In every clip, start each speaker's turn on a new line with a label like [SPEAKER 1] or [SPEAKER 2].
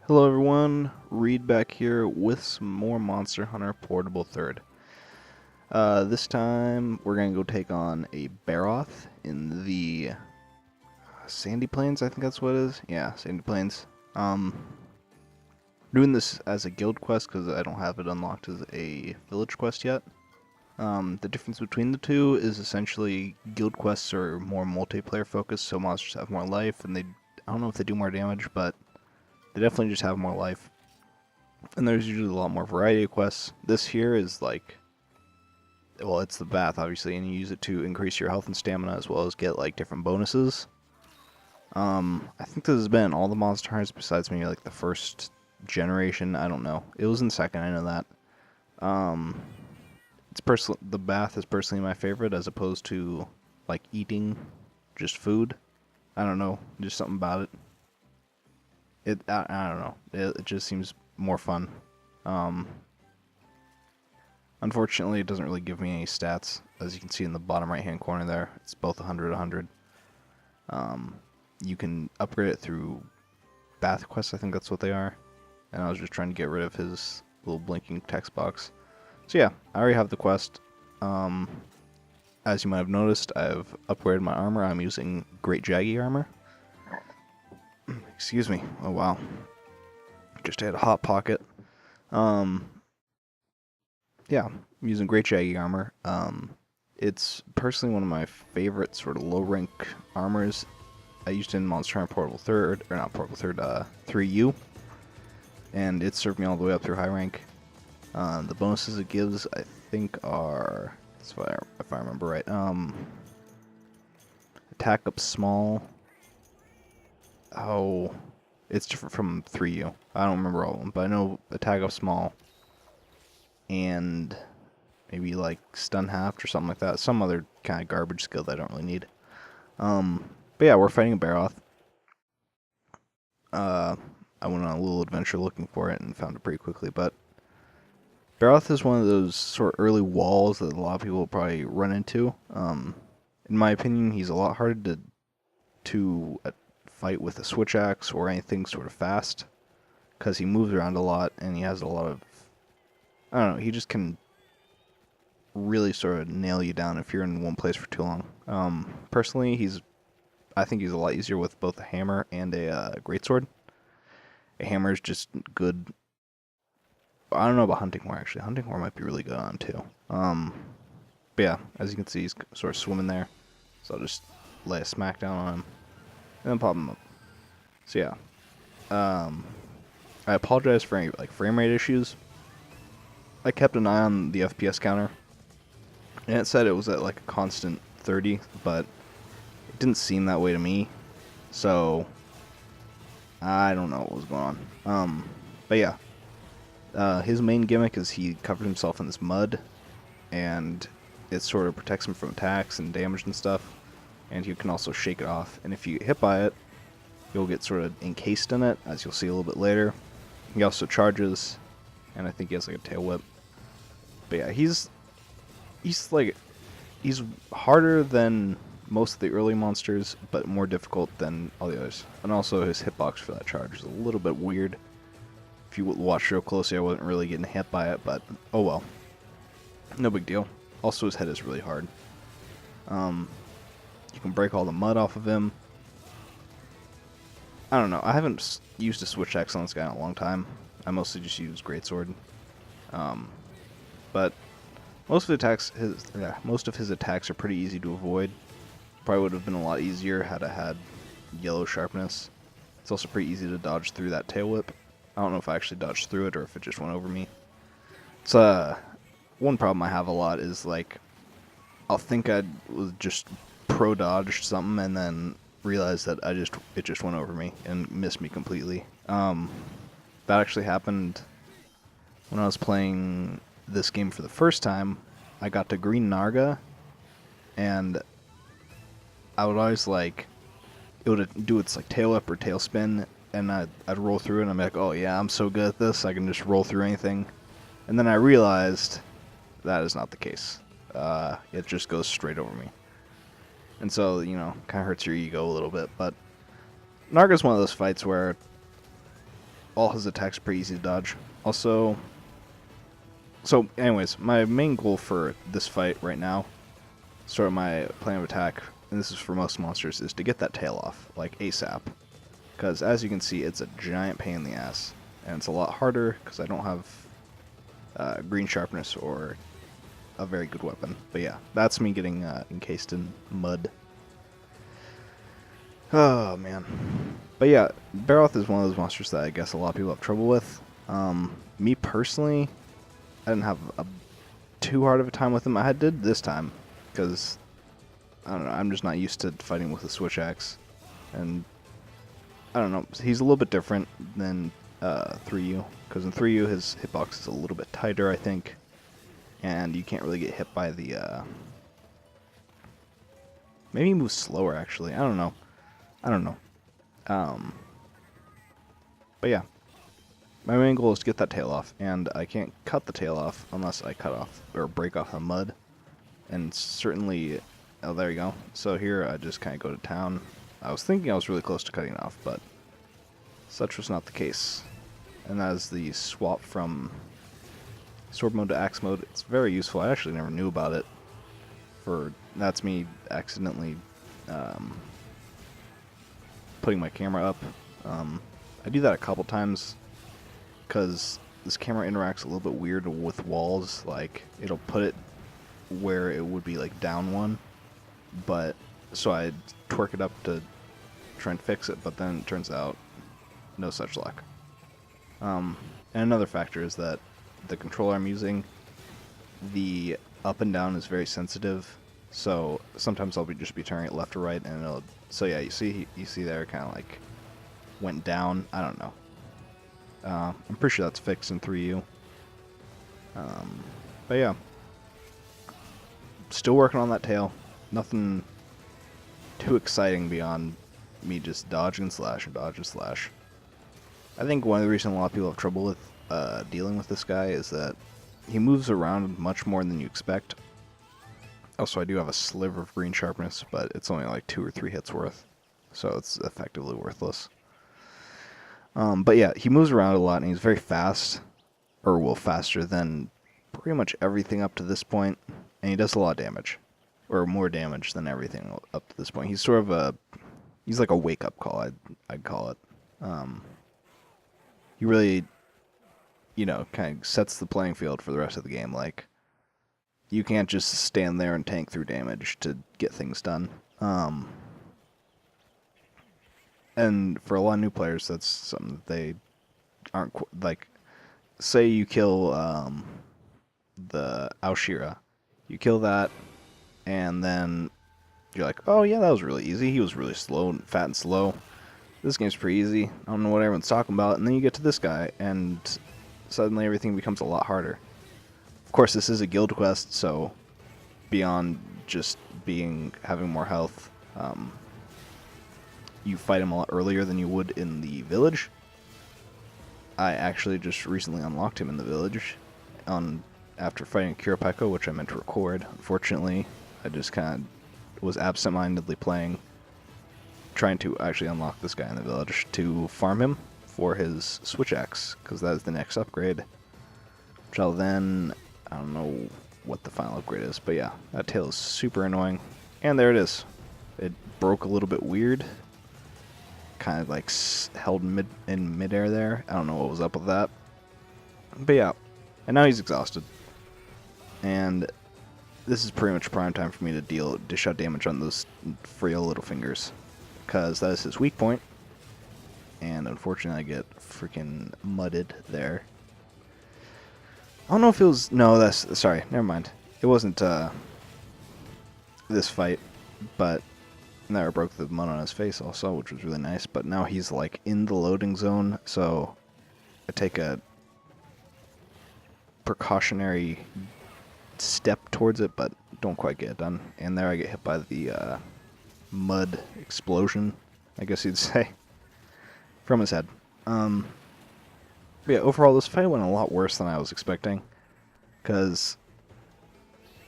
[SPEAKER 1] Hello everyone, Reed back here with some more Monster Hunter Portable Third. This time we're going to go take on a Barroth in the Sandy Plains, I think that's what it is. Yeah, Sandy Plains. Doing this as a guild quest because I don't have it unlocked as a village quest yet. The difference between the two is essentially guild quests are more multiplayer focused, so monsters have more life, and I don't know if they do more damage, but they definitely just have more life. And there's usually a lot more variety of quests. This here is like, well, it's the bath, obviously, and you use it to increase your health and stamina as well as get, like, different bonuses. I think this has been all the Monster Hunters besides maybe, like, the first generation. I don't know. It was in second, I know that. The bath is personally my favorite as opposed to, like, eating just food. I don't know. Just something about it. I don't know. It just seems more fun. Unfortunately, it doesn't really give me any stats. As you can see in the bottom right-hand corner there, it's both 100, 100. You can upgrade it through bath quests, I think that's what they are. And I was just trying to get rid of his little blinking text box. So yeah, I already have the quest. As you might have noticed, I've upgraded my armor. I'm using Great Jaggi armor. Excuse me. Oh wow. Just had a hot pocket. Yeah, I'm using Great Jaggi armor. It's personally one of my favorite sort of low rank armors. I used it in Monster Hunter Portable Third, or not Portable Third, 3U, and it served me all the way up through high rank. The bonuses it gives, I think, are, if I remember right, attack up small. Oh, it's different from 3U. I don't remember all of them, but I know attack up small and maybe like stun half or something like that. Some other kind of garbage skill that I don't really need. But yeah, we're fighting a Barroth. I went on a little adventure looking for it and found it pretty quickly, but Barroth is one of those sort of early walls that a lot of people will probably run into. In my opinion, he's a lot harder to fight with a switch axe or anything sort of fast, because he moves around a lot and he has a lot of, I don't know, he just can really sort of nail you down if you're in one place for too long. Personally, I think he's a lot easier with both a hammer and a greatsword. A hammer is just good. I don't know about hunting horn actually. Hunting horn might be really good on him too. But yeah, as you can see, he's sort of swimming there, so I'll just lay a smack down on him and then pop him up. So yeah, I apologize for any like frame rate issues. I kept an eye on the FPS counter, and it said it was at like a constant 30, but it didn't seem that way to me. So I don't know what was going on. But yeah, his main gimmick is he covered himself in this mud, and it sort of protects him from attacks and damage and stuff. And you can also shake it off. And if you get hit by it, you'll get sort of encased in it, as you'll see a little bit later. He also charges, and I think he has like a tail whip. But yeah, he's harder than most of the early monsters, but more difficult than all the others. And also his hitbox for that charge is a little bit weird. If you watch real closely, I wasn't really getting hit by it, but oh well. No big deal. Also, his head is really hard. You can break all the mud off of him. I don't know. I haven't used a switch axe on this guy in a long time. I mostly just use greatsword. But most of his attacks are pretty easy to avoid. Probably would have been a lot easier had I had yellow sharpness. It's also pretty easy to dodge through that tail whip. I don't know if I actually dodged through it or if it just went over me. It's one problem I have a lot is like I'll think I was just pro dodged something and then realize that it just went over me and missed me completely. That actually happened when I was playing this game for the first time. I got to Green Narga, and I would always like it would do its like tail whip or tail spin, and I'd roll through it and I'm like, oh yeah, I'm so good at this, I can just roll through anything. And then I realized that is not the case. It just goes straight over me. And so, you know, kind of hurts your ego a little bit. But Narga's one of those fights where all his attacks are pretty easy to dodge. Also, so anyways, my main goal for this fight right now, sort of my plan of attack, and this is for most monsters, is to get that tail off, like ASAP. Because as you can see, it's a giant pain in the ass. And it's a lot harder because I don't have green sharpness or a very good weapon. But yeah, that's me getting encased in mud. Oh, man. But yeah, Barroth is one of those monsters that I guess a lot of people have trouble with. Me personally, I didn't have too hard of a time with him. I did this time, because, I don't know, I'm just not used to fighting with a switch axe. And, I don't know, he's a little bit different than 3U, because in 3U his hitbox is a little bit tighter, I think. And you can't really get hit by the, maybe he moves slower, actually. I don't know. But yeah, my main goal is to get that tail off, and I can't cut the tail off unless I cut off or break off the mud. And certainly, oh, there you go. So here I just kind of go to town. I was thinking I was really close to cutting it off, but such was not the case. And that is the swap from sword mode to axe mode. It's very useful. I actually never knew about it. That's me accidentally putting my camera up. I do that a couple times because this camera interacts a little bit weird with walls. Like, it'll put it where it would be like down one, but so I twerk it up to try and fix it, but then it turns out no such luck. And another factor is that the controller I'm using, the up and down is very sensitive, so sometimes I'll just be turning it left or right, and it'll. So yeah, you see there, kind of like went down. I don't know. I'm pretty sure that's fixed in 3U. But yeah, still working on that tail. Nothing too exciting beyond me just dodge and slash and dodge and slash. I think one of the reasons a lot of people have trouble with dealing with this guy is that he moves around much more than you expect. Also, I do have a sliver of green sharpness, but it's only like 2 or 3 hits worth, so it's effectively worthless. But yeah, he moves around a lot, and he's very fast, or well, faster than pretty much everything up to this point, and he does a lot of damage, or more damage than everything up to this point. He's sort of he's like a wake-up call, I'd call it. He really, you know, kind of sets the playing field for the rest of the game. Like, you can't just stand there and tank through damage to get things done. And for a lot of new players, that's something that they aren't like. Say you kill the Aoshira, you kill that, and then you're like, oh yeah, that was really easy. He was really slow and fat and slow. This game's pretty easy. I don't know what everyone's talking about. And then you get to this guy, and suddenly everything becomes a lot harder. Of course, this is a guild quest, so beyond just having more health, you fight him a lot earlier than you would in the village. I actually just recently unlocked him in the village after fighting Kiripeko, which I meant to record. Unfortunately, I just kind of was absent-mindedly playing, trying to actually unlock this guy in the village to farm him for his switch axe, because that is the next upgrade. Which I'll then, I don't know what the final upgrade is, but yeah, that tail is super annoying. And there it is. It broke a little bit weird. Kind of like held in midair there. I don't know what was up with that. But yeah, and now he's exhausted. And this is pretty much prime time for me to dish out damage on those frail little fingers, because that is his weak point. And unfortunately, I get freaking mudded there. I don't know if it was... No, sorry, never mind. It wasn't this fight, but now I broke the mud on his face also, which was really nice. But now he's like in the loading zone, so I take a precautionary step towards it, but don't quite get it done. And there I get hit by the mud explosion, I guess you'd say, from his head. But yeah, overall this fight went a lot worse than I was expecting, because,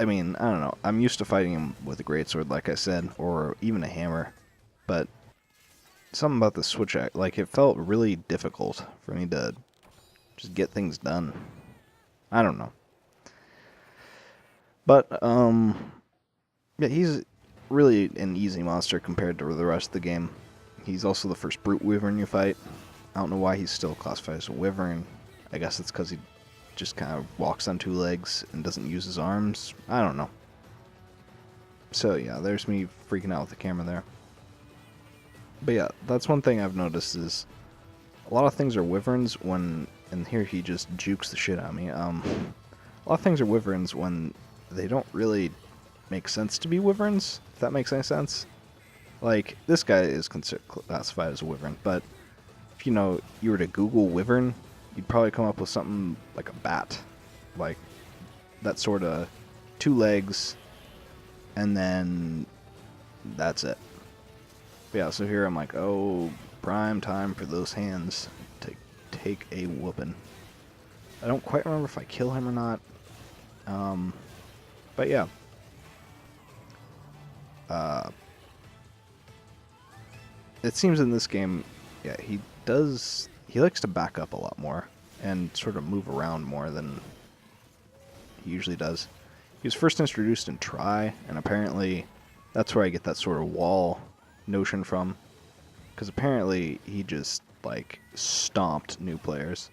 [SPEAKER 1] I mean, I don't know, I'm used to fighting him with a greatsword, like I said, or even a hammer, but something about the switch act, like it felt really difficult for me to just get things done. I don't know. But yeah, he's really an easy monster compared to the rest of the game. He's also the first brute wyvern you fight. I don't know why he's still classified as a wyvern. I guess it's because he just kind of walks on two legs and doesn't use his arms. I don't know. So yeah, there's me freaking out with the camera there. But yeah, that's one thing I've noticed is a lot of things are wyverns when, and here he just jukes the shit out of me. A lot of things are wyverns when they don't really make sense to be wyverns, if that makes any sense. Like, this guy is classified as a wyvern, but if you were to Google wyvern, you'd probably come up with something like a bat. Like, that sort of 2 legs, and then that's it. But yeah, so here I'm like, oh, prime time for those hands to take a whooping. I don't quite remember if I kill him or not. But yeah. It seems in this game, yeah, he likes to back up a lot more and sort of move around more than he usually does. He was first introduced in Try, and apparently that's where I get that sort of wall notion from. Because apparently he just, like, stomped new players.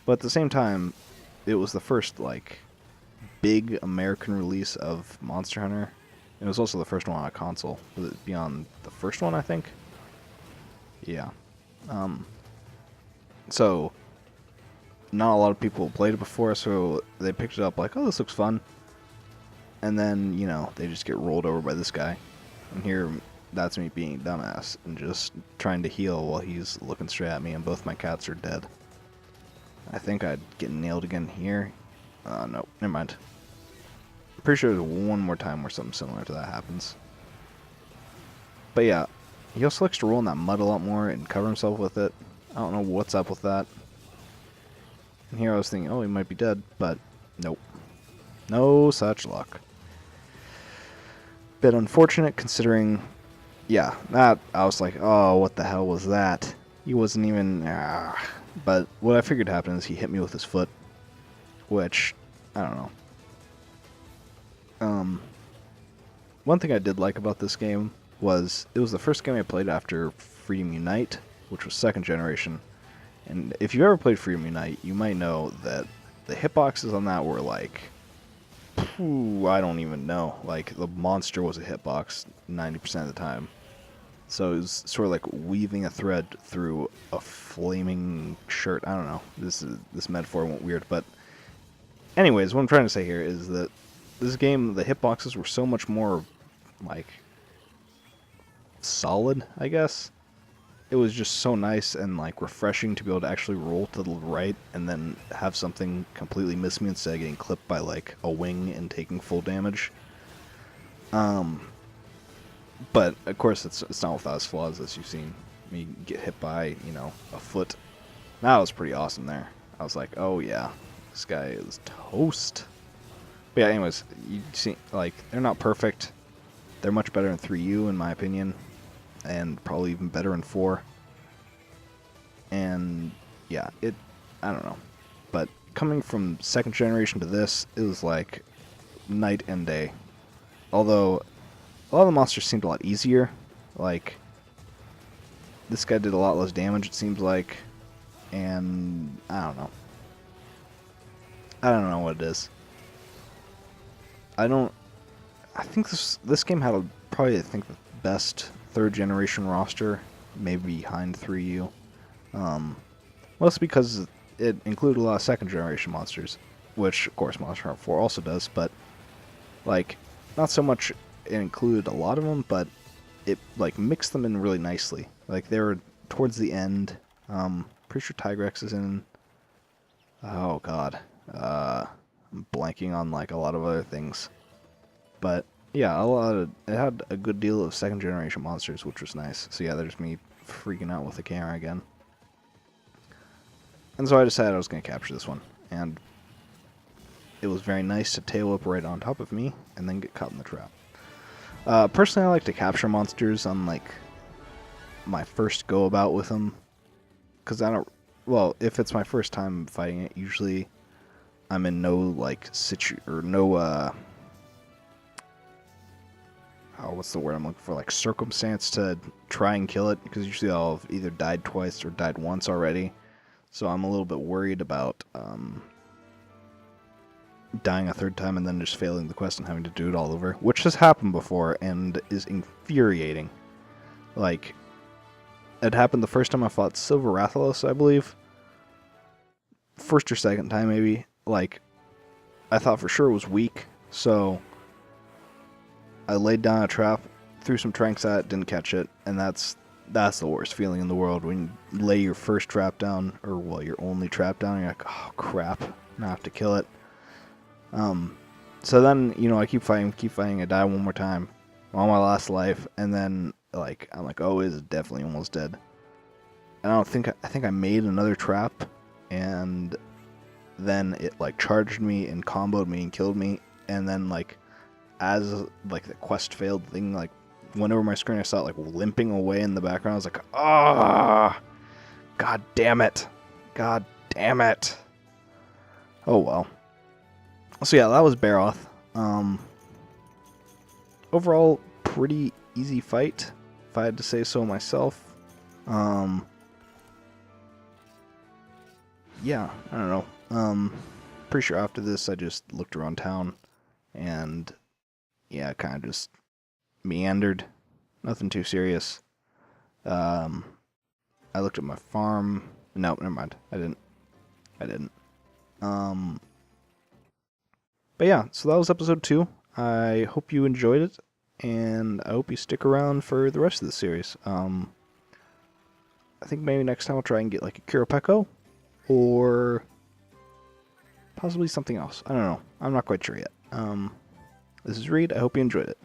[SPEAKER 1] But at the same time, it was the first, like, big American release of Monster Hunter. And it was also the first one on a console. Was it beyond the first one, I think? Yeah. So, not a lot of people played it before, so they picked it up like, oh, this looks fun. And then, they just get rolled over by this guy. And here, that's me being a dumbass and just trying to heal while he's looking straight at me, and both my cats are dead. I think I'd get nailed again here. No, never mind. I'm pretty sure there's one more time where something similar to that happens. But yeah, he also likes to roll in that mud a lot more and cover himself with it. I don't know what's up with that. And here I was thinking, oh, he might be dead, but nope. No such luck. Bit unfortunate considering, yeah, that, I was like, oh, what the hell was that? He wasn't even, But what I figured happened is he hit me with his foot, which, I don't know. One thing I did like about this game was it was the first game I played after Freedom Unite, which was 2nd generation. And if you've ever played Freedom Unite, you might know that the hitboxes on that were like, I don't even know. Like, the monster was a hitbox 90% of the time. So it was sort of like weaving a thread through a flaming shirt. I don't know. This metaphor went weird, but anyways, what I'm trying to say here is that this game, the hitboxes were so much more, like, solid, I guess. It was just so nice and, like, refreshing to be able to actually roll to the right and then have something completely miss me instead of getting clipped by, like, a wing and taking full damage. But, of course, it's not without its flaws, as you've seen me get hit by, a foot. That was pretty awesome there. I was like, oh, yeah, this guy is toast. But yeah, anyways, you see, like, they're not perfect. They're much better in 3U, in my opinion, and probably even better in 4. And, yeah, I don't know. But coming from 2nd generation to this, it was like night and day. Although, a lot of the monsters seemed a lot easier. Like, this guy did a lot less damage, it seems like. And, I don't know. I don't know what it is. I think this game had probably, I think, the best 3rd generation roster, maybe behind 3U. Mostly because it included a lot of 2nd generation monsters, which, of course, Monster Hunter 4 also does, but, like, not so much it included a lot of them, but it, like, mixed them in really nicely. Like, they were towards the end. Pretty sure Tigrex is in. Oh, God. I'm blanking on, like, a lot of other things. But, yeah, it had a good deal of 2nd generation monsters, which was nice. So, yeah, there's me freaking out with the camera again. And so I decided I was going to capture this one. And it was very nice to tail up right on top of me and then get caught in the trap. Personally, I like to capture monsters on, like, my first go about with him, because I don't. Well, if it's my first time fighting it, usually I'm in no like what's the word I'm looking for? Like circumstance to try and kill it, because usually I'll have either died twice or died once already. So I'm a little bit worried about dying a third time and then just failing the quest and having to do it all over, which has happened before and is infuriating. Like, it happened the first time I fought Silver Rathalos, I believe. First or second time, maybe. Like, I thought for sure it was weak, so I laid down a trap, threw some tranks at it, didn't catch it, and that's the worst feeling in the world, when you lay your first trap down, or, well, your only trap down, and you're like, oh, crap, I have to kill it. So then, you know, I keep fighting, I die one more time, I'm on my last life, and then, like, I'm like, oh, it's definitely almost dead. And I think I made another trap, and then it, like, charged me and comboed me and killed me, and then, like, as, like, the quest failed thing, like, went over my screen, I saw it, like, limping away in the background. I was like, ah, god damn it. God damn it. Oh, well. So, yeah, that was Barroth. Overall, pretty easy fight, if I had to say so myself. Yeah, I don't know. Pretty sure after this, I just looked around town, and, yeah, kind of just meandered. Nothing too serious. I looked at my farm. No, never mind. I didn't. But yeah, so that was episode 2. I hope you enjoyed it, and I hope you stick around for the rest of the series. I think maybe next time I'll try and get like a Kiropeko, or possibly something else. I don't know. I'm not quite sure yet. This is Reed. I hope you enjoyed it.